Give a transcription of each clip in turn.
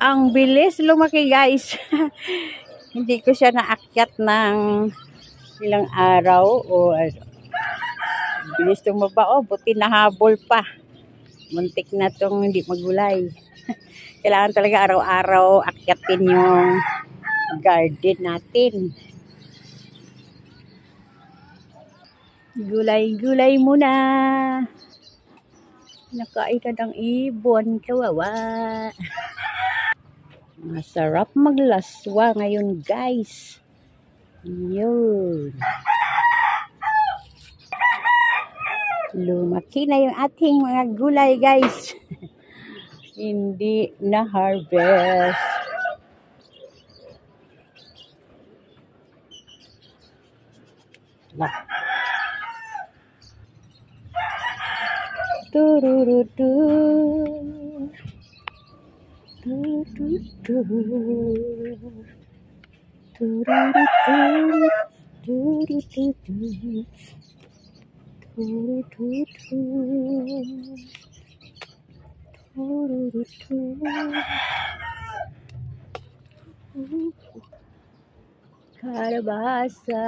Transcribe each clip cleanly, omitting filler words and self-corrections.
Ang bilis lumaki guys. Hindi ko siya naakyat ng ilang araw o bilis tumaba. Oh, buti nahabol pa. Muntik na tong hindi magulay. Kailangan talaga araw-araw akyatin yung garden natin. Gulay-gulay muna. Nakain ka ng ibon, kawawa. Masarap maglaswa ngayon guys. Yun. Lumaki na yung ating mga gulay guys. Hindi na harvest. Tururutu. Tururutu. Tururutu. Tururutu. Kalabasa.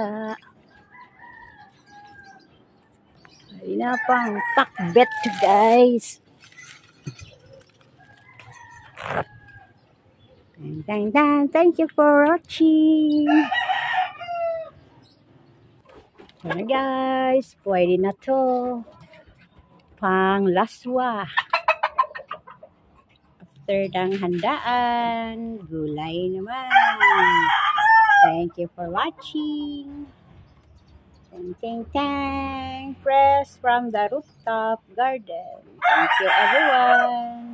Ay na pang pakbet guys. Thank you for watching. Ayan guys, pwede na to. Pang laswa. After ng handaan, gulay naman. Thank you for watching. Tang. Fresh from the rooftop garden. Thank you everyone.